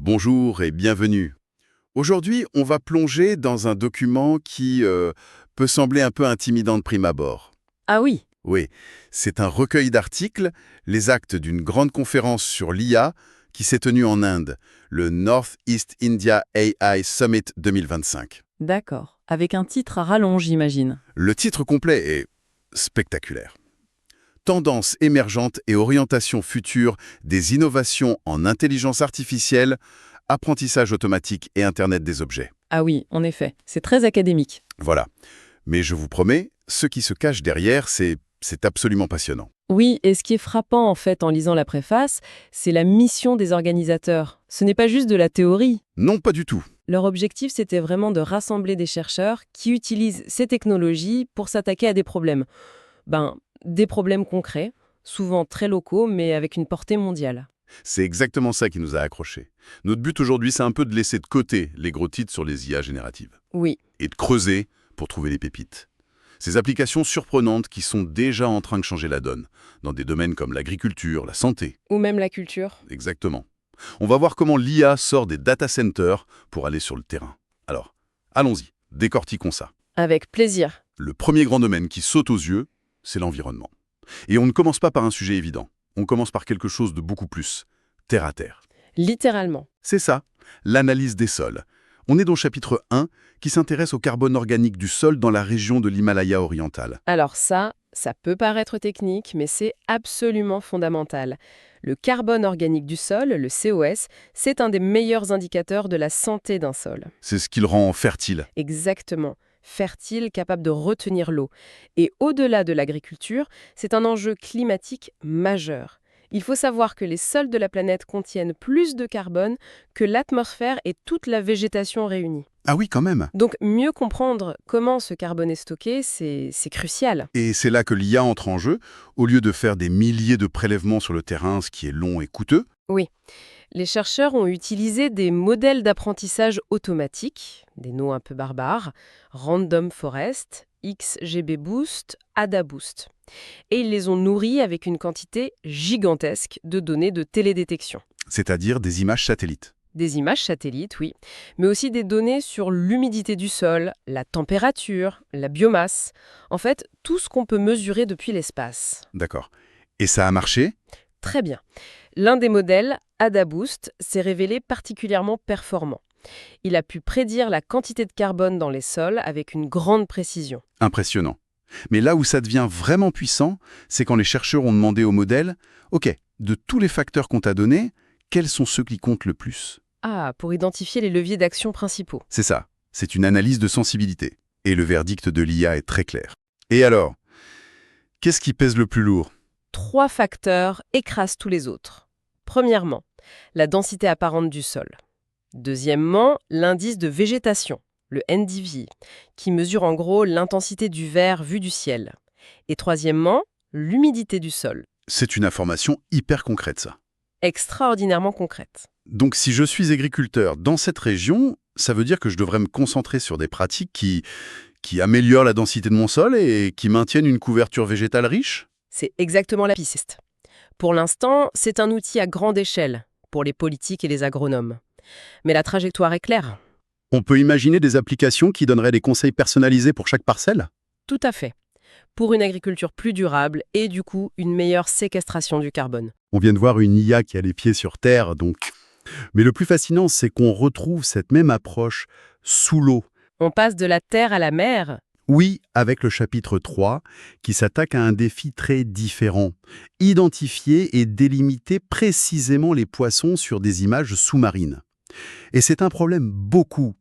Bonjour et bienvenue. Aujourd'hui, on va plonger dans un document qui peut sembler un peu intimidant de prime abord. Ah oui, Oui, c'est un recueil d'articles, les actes d'une grande conférence sur l'IA qui s'est tenue en Inde, le North East India AI Summit 2025. d'accord. Avec un titre à rallonge, j'imagine. Le titre complet est spectaculaire. Tendances émergentes et orientations futures des innovations en intelligence artificielle, apprentissage automatique et Internet des objets. Ah oui, en effet, c'est très académique. Voilà. Mais je vous promets, ce qui se cache derrière, c'est absolument passionnant. Oui, et ce qui est frappant en fait en lisant la préface, c'est la mission des organisateurs. Ce n'est pas juste de la théorie. Non, pas du tout. Leur objectif, c'était vraiment de rassembler des chercheurs qui utilisent ces technologies pour s'attaquer à des problèmes. Des problèmes concrets, souvent très locaux, mais avec une portée mondiale. C'est exactement ça qui nous a accrochés. Notre but aujourd'hui, c'est un peu de laisser de côté les gros titres sur les IA génératives Oui, et de creuser pour trouver les pépites. Ces applications surprenantes qui sont déjà en train de changer la donne, dans des domaines comme l'agriculture, la santé. ou même la culture. Exactement. On va voir comment l'IA sort des data centers pour aller sur le terrain. Alors, allons-y, décortiquons ça. Avec plaisir. Le premier grand domaine qui saute aux yeux, c'est l'environnement. Et on ne commence pas par un sujet évident. On commence par quelque chose de beaucoup plus terre à terre. Littéralement. C'est ça, l'analyse des sols. On est dans le chapitre 1 qui s'intéresse au carbone organique du sol dans la région de l'Himalaya oriental. Alors ça peut paraître technique, mais c'est absolument fondamental. Le carbone organique du sol, le COS, c'est un des meilleurs indicateurs de la santé d'un sol. C'est ce qui le rend fertile. Exactement. Fertile, capable de retenir l'eau. Et au-delà de l'agriculture, c'est un enjeu climatique majeur. Il faut savoir que les sols de la planète contiennent plus de carbone que l'atmosphère et toute la végétation réunie. Ah oui, quand même. Donc mieux comprendre comment ce carbone est stocké, c'est crucial. Et c'est là que l'IA entre en jeu. Au lieu de faire des milliers de prélèvements sur le terrain, ce qui est long et coûteux, Oui. Les chercheurs ont utilisé des modèles d'apprentissage automatique, des noms un peu barbares, Random Forest, XGBoost, AdaBoost. Et ils les ont nourris avec une quantité gigantesque de données de télédétection. c'est-à-dire des images satellites. Des images satellites, oui, mais aussi des données sur l'humidité du sol, la température, la biomasse. En fait, tout ce qu'on peut mesurer depuis l'espace. D'accord. Et ça a marché? Très bien. L'un des modèles, AdaBoost, s'est révélé particulièrement performant. Il a pu prédire la quantité de carbone dans les sols avec une grande précision. Impressionnant. Mais là où ça devient vraiment puissant, c'est quand les chercheurs ont demandé au modèle « Ok, de tous les facteurs qu'on t'a donnés, quels sont ceux qui comptent le plus ?» Ah, pour identifier les leviers d'action principaux. C'est ça, c'est une analyse de sensibilité. Et le verdict de l'IA est très clair. Et alors, qu'est-ce qui pèse le plus lourd? 3 facteurs écrasent tous les autres. Premièrement, la densité apparente du sol. Deuxièmement, l'indice de végétation, le NDVI, qui mesure en gros l'intensité du vert vu du ciel. Et troisièmement, l'humidité du sol, C'est une information hyper concrète, ça. extraordinairement concrète. Donc si je suis agriculteur dans cette région, ça veut dire que je devrais me concentrer sur des pratiques qui améliorent la densité de mon sol et qui maintiennent une couverture végétale riche? C'est exactement la piste. Pour l'instant, c'est un outil à grande échelle pour les politiques et les agronomes. Mais la trajectoire est claire. On peut imaginer des applications qui donneraient des conseils personnalisés pour chaque parcelle? Tout à fait. Pour une agriculture plus durable et du coup une meilleure séquestration du carbone. On vient de voir une IA qui a les pieds sur terre, donc... Mais le plus fascinant, c'est qu'on retrouve cette même approche sous l'eau. On passe de la terre à la mer. Oui, avec le chapitre 3, qui s'attaque à un défi très différent. Identifier et délimiter précisément les poissons sur des images sous-marines. Et c'est un problème beaucoup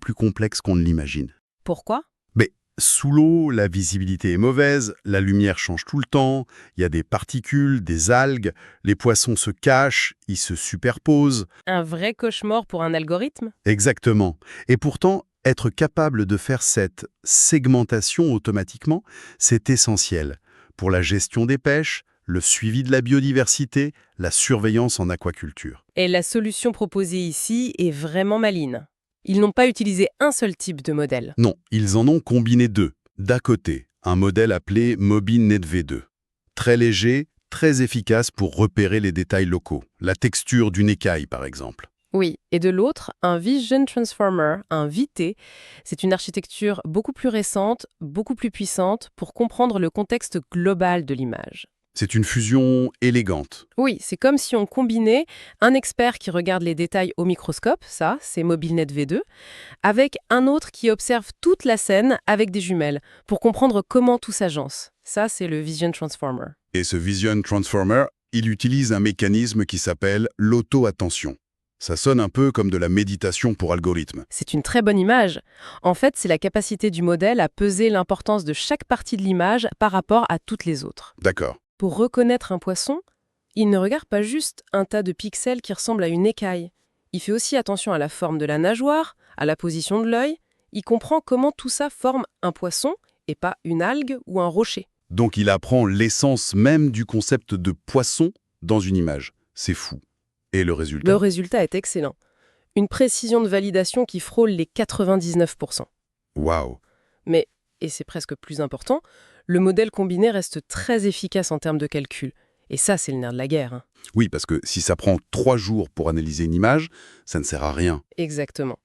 plus complexe qu'on ne l'imagine. Pourquoi? Mais sous l'eau, la visibilité est mauvaise, la lumière change tout le temps, il y a des particules, des algues, les poissons se cachent, ils se superposent. Un vrai cauchemar pour un algorithme? Exactement. Et pourtant, être capable de faire cette segmentation automatiquement, c'est essentiel pour la gestion des pêches, le suivi de la biodiversité, la surveillance en aquaculture. Et la solution proposée ici est vraiment maligne. Ils n'ont pas utilisé un seul type de modèle. Non, ils en ont combiné deux. D'un côté, un modèle appelé MobiNet V2. Très léger, très efficace pour repérer les détails locaux, la texture d'une écaille par exemple. Oui, et de l'autre, un Vision Transformer, un VT, c'est une architecture beaucoup plus récente, beaucoup plus puissante pour comprendre le contexte global de l'image. C'est une fusion élégante. Oui, c'est comme si on combinait un expert qui regarde les détails au microscope, ça, c'est MobileNet V2, avec un autre qui observe toute la scène avec des jumelles, pour comprendre comment tout s'agence. Ça, c'est le Vision Transformer. Et ce Vision Transformer, il utilise un mécanisme qui s'appelle l'auto-attention. Ça sonne un peu comme de la méditation pour algorithme. C'est une très bonne image. En fait, c'est la capacité du modèle à peser l'importance de chaque partie de l'image par rapport à toutes les autres. D'accord. Pour reconnaître un poisson, il ne regarde pas juste un tas de pixels qui ressemblent à une écaille. Il fait aussi attention à la forme de la nageoire, à la position de l'œil. Il comprend comment tout ça forme un poisson et pas une algue ou un rocher. Donc il apprend l'essence même du concept de poisson dans une image. C'est fou. Et le résultat? Le résultat est excellent. Une précision de validation qui frôle les 99%. Waouh. Mais, et c'est presque plus important, le modèle combiné reste très efficace en termes de calcul. Et ça, c'est le nerf de la guerre, hein. Oui, parce que si ça prend 3 jours pour analyser une image, ça ne sert à rien. Exactement.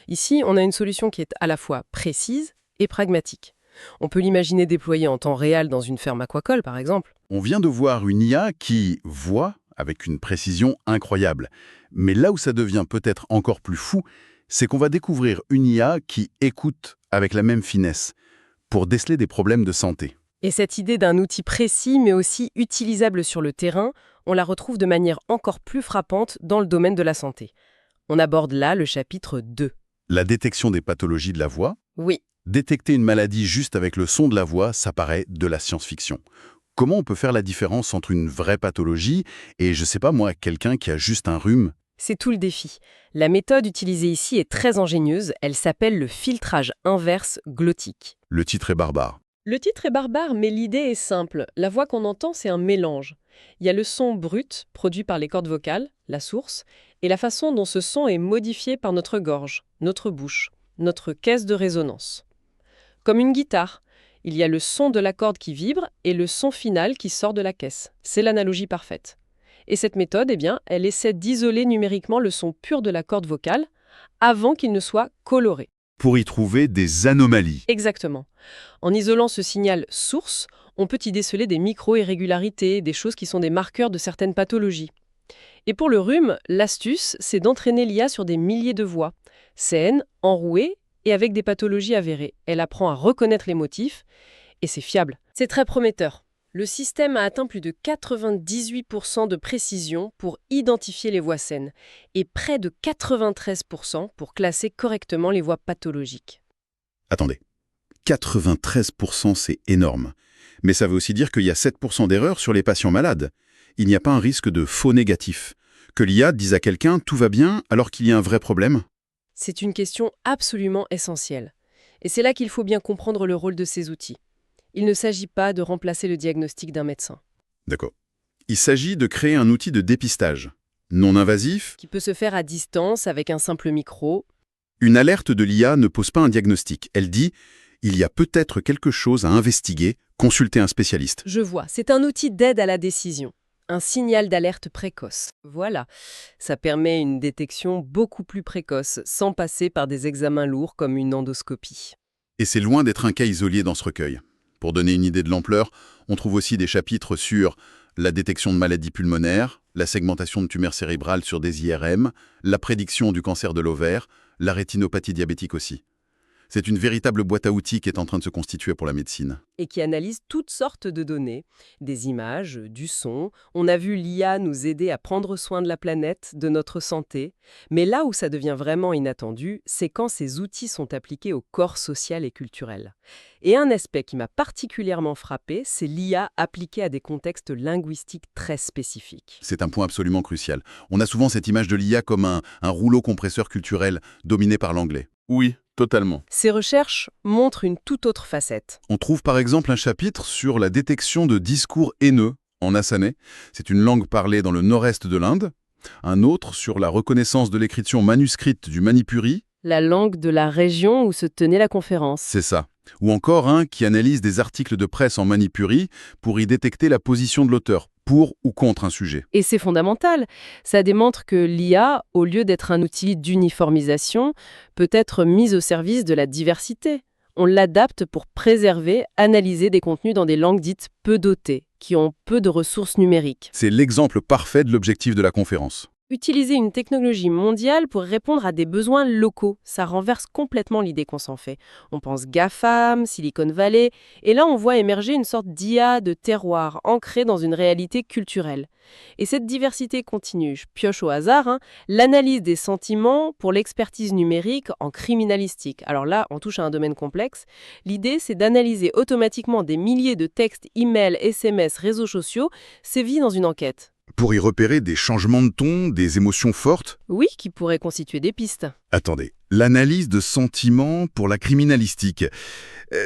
Ici, on a une solution qui est à la fois précise et pragmatique. On peut l'imaginer déployée en temps réel dans une ferme aquacole, par exemple. On vient de voir une IA qui voit avec une précision incroyable. Mais là où ça devient peut-être encore plus fou, c'est qu'on va découvrir une IA qui écoute avec la même finesse pour déceler des problèmes de santé. Et cette idée d'un outil précis, mais aussi utilisable sur le terrain, on la retrouve de manière encore plus frappante dans le domaine de la santé. On aborde là le chapitre 2. La détection des pathologies de la voix. Oui, Détecter une maladie juste avec le son de la voix, ça paraît de la science-fiction. Comment on peut faire la différence entre une vraie pathologie et, je sais pas moi, quelqu'un qui a juste un rhume? c'est tout le défi. La méthode utilisée ici est très ingénieuse, elle s'appelle le filtrage inverse glottique. Le titre est barbare. Le titre est barbare, mais l'idée est simple. La voix qu'on entend, c'est un mélange. Il y a le son brut, produit par les cordes vocales, la source, et la façon dont ce son est modifié par notre gorge, notre bouche, notre caisse de résonance. Comme une guitare, il y a le son de la corde qui vibre et le son final qui sort de la caisse. C'est l'analogie parfaite. Et cette méthode, eh bien, elle essaie d'isoler numériquement le son pur de la corde vocale avant qu'il ne soit coloré. Pour y trouver des anomalies. Exactement. En isolant ce signal source, on peut y déceler des micro-irrégularités, des choses qui sont des marqueurs de certaines pathologies. Et pour le rhume, l'astuce, c'est d'entraîner l'IA sur des milliers de voix, saines, enrouées et avec des pathologies avérées. Elle apprend à reconnaître les motifs et c'est fiable. C'est très prometteur. Le système a atteint plus de 98% de précision pour identifier les voix saines et près de 93% pour classer correctement les voix pathologiques. Attendez, 93%, c'est énorme. Mais ça veut aussi dire qu'il y a 7% d'erreurs sur les patients malades. Il n'y a pas un risque de faux négatif. Que l'IA dise à quelqu'un « tout va bien » alors qu'il y a un vrai problème? C'est une question absolument essentielle. Et c'est là qu'il faut bien comprendre le rôle de ces outils. Il ne s'agit pas de remplacer le diagnostic d'un médecin. D'accord. Il s'agit de créer un outil de dépistage, non invasif. Qui peut se faire à distance avec un simple micro. Une alerte de l'IA ne pose pas un diagnostic. Elle dit « il y a peut-être quelque chose à investiguer, consultez un spécialiste ». Je vois, c'est un outil d'aide à la décision. Un signal d'alerte précoce. Voilà, ça permet une détection beaucoup plus précoce, sans passer par des examens lourds comme une endoscopie. Et c'est loin d'être un cas isolé dans ce recueil. Pour donner une idée de l'ampleur, on trouve aussi des chapitres sur la détection de maladies pulmonaires, la segmentation de tumeurs cérébrales sur des IRM, la prédiction du cancer de l'ovaire, la rétinopathie diabétique aussi. C'est une véritable boîte à outils qui est en train de se constituer pour la médecine. Et qui analyse toutes sortes de données, des images, du son. On a vu l'IA nous aider à prendre soin de la planète, de notre santé. Mais là où ça devient vraiment inattendu, c'est quand ces outils sont appliqués au corps social et culturel. Et un aspect qui m'a particulièrement frappé, c'est l'IA appliquée à des contextes linguistiques très spécifiques. C'est un point absolument crucial. On a souvent cette image de l'IA comme un rouleau compresseur culturel dominé par l'anglais. Oui, totalement. Ces recherches montrent une toute autre facette. On trouve par exemple un chapitre sur la détection de discours haineux en assamé. C'est une langue parlée dans le nord-est de l'Inde. Un autre sur la reconnaissance de l'écriture manuscrite du Manipuri. La langue de la région où se tenait la conférence. C'est ça. Ou encore un qui analyse des articles de presse en manipuri pour y détecter la position de l'auteur, pour ou contre un sujet. Et c'est fondamental. Ça démontre que l'IA, au lieu d'être un outil d'uniformisation, peut être mise au service de la diversité. On l'adapte pour préserver, analyser des contenus dans des langues dites peu dotées, qui ont peu de ressources numériques. C'est l'exemple parfait de l'objectif de la conférence. Utiliser une technologie mondiale pour répondre à des besoins locaux, ça renverse complètement l'idée qu'on s'en fait. On pense GAFAM, Silicon Valley, et là on voit émerger une sorte d'IA de terroir ancrée dans une réalité culturelle. Et cette diversité continue, je pioche au hasard, l'analyse des sentiments pour l'expertise numérique en criminalistique. Alors là, on touche à un domaine complexe. L'idée, c'est d'analyser automatiquement des milliers de textes, emails, SMS, réseaux sociaux, sévis dans une enquête. Pour y repérer des changements de ton, des émotions fortes. Oui, qui pourraient constituer des pistes. Attendez, l'analyse de sentiments pour la criminalistique.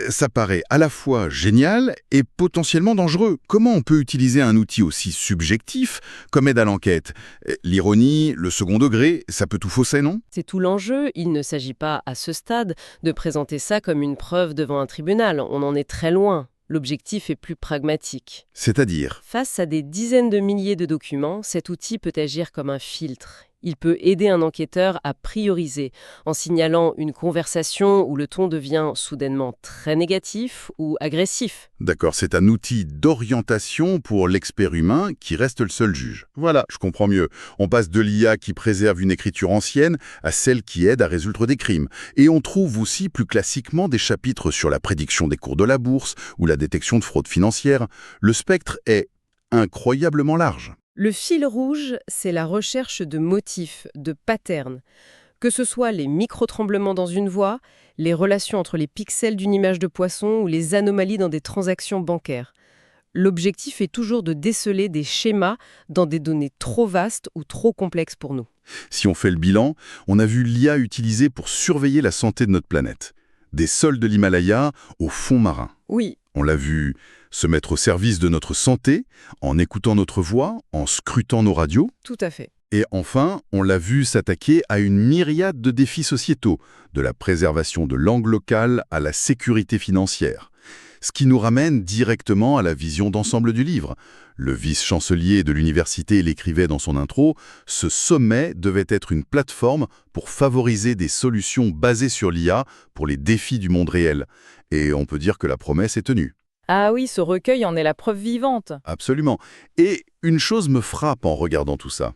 Ça paraît à la fois génial et potentiellement dangereux. Comment on peut utiliser un outil aussi subjectif comme aide à l'enquête? L'ironie, le second degré, ça peut tout fausser, non? C'est tout l'enjeu. Il ne s'agit pas, à ce stade, de présenter ça comme une preuve devant un tribunal. On en est très loin. L'objectif est plus pragmatique. C'est-à-dire? Face à des dizaines de milliers de documents, cet outil peut agir comme un filtre. Il peut aider un enquêteur à prioriser en signalant une conversation où le ton devient soudainement très négatif ou agressif. D'accord, c'est un outil d'orientation pour l'expert humain qui reste le seul juge. Voilà, je comprends mieux. On passe de l'IA qui préserve une écriture ancienne à celle qui aide à résoudre des crimes. Et on trouve aussi plus classiquement des chapitres sur la prédiction des cours de la bourse ou la détection de fraude financière. Le spectre est incroyablement large. Le fil rouge, c'est la recherche de motifs, de patterns. Que ce soit les micro-tremblements dans une voix, les relations entre les pixels d'une image de poisson ou les anomalies dans des transactions bancaires. L'objectif est toujours de déceler des schémas dans des données trop vastes ou trop complexes pour nous. Si on fait le bilan, on a vu l'IA utilisée pour surveiller la santé de notre planète. Des sols de l'Himalaya au fond marin. Oui. On l'a vu se mettre au service de notre santé, en écoutant notre voix, en scrutant nos radios. Tout à fait. Et enfin, on l'a vu s'attaquer à une myriade de défis sociétaux, de la préservation de langues locales à la sécurité financière. Ce qui nous ramène directement à la vision d'ensemble du livre. Le vice-chancelier de l'université l'écrivait dans son intro, ce sommet devait être une plateforme pour favoriser des solutions basées sur l'IA pour les défis du monde réel. Et on peut dire que la promesse est tenue. Ah oui, ce recueil en est la preuve vivante. Absolument. Et une chose me frappe en regardant tout ça.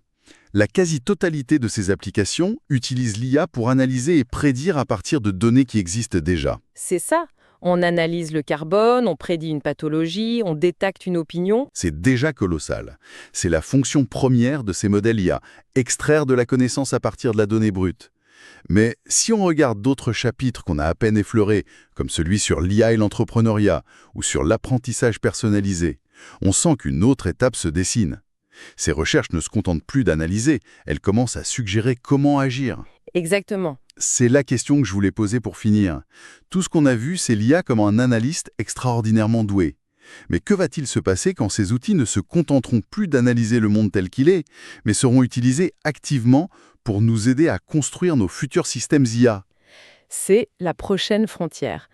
La quasi-totalité de ces applications utilise l'IA pour analyser et prédire à partir de données qui existent déjà. C'est ça. On analyse le carbone, on prédit une pathologie, on détecte une opinion. C'est déjà colossal. C'est la fonction première de ces modèles IA, extraire de la connaissance à partir de la donnée brute. Mais si on regarde d'autres chapitres qu'on a à peine effleurés, comme celui sur l'IA et l'entrepreneuriat, ou sur l'apprentissage personnalisé, on sent qu'une autre étape se dessine. Ces recherches ne se contentent plus d'analyser, elles commencent à suggérer comment agir. Exactement. C'est la question que je voulais poser pour finir. Tout ce qu'on a vu, c'est l'IA comme un analyste extraordinairement doué. Mais que va-t-il se passer quand ces outils ne se contenteront plus d'analyser le monde tel qu'il est, mais seront utilisés activement pour nous aider à construire nos futurs systèmes IA? C'est la prochaine frontière.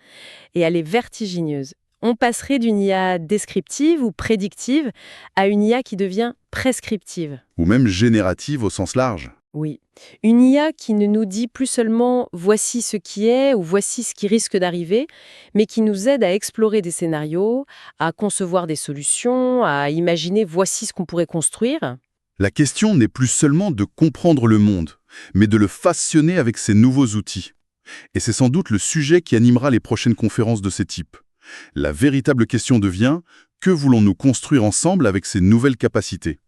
Et elle est vertigineuse. On passerait d'une IA descriptive ou prédictive à une IA qui devient prescriptive. Ou même générative au sens large. Oui. Une IA qui ne nous dit plus seulement « voici ce qui est » ou « voici ce qui risque d'arriver », mais qui nous aide à explorer des scénarios, à concevoir des solutions, à imaginer « voici ce qu'on pourrait construire ». La question n'est plus seulement de comprendre le monde, mais de le façonner avec ces nouveaux outils. Et c'est sans doute le sujet qui animera les prochaines conférences de ce type. La véritable question devient: que voulons-nous construire ensemble avec ces nouvelles capacités ?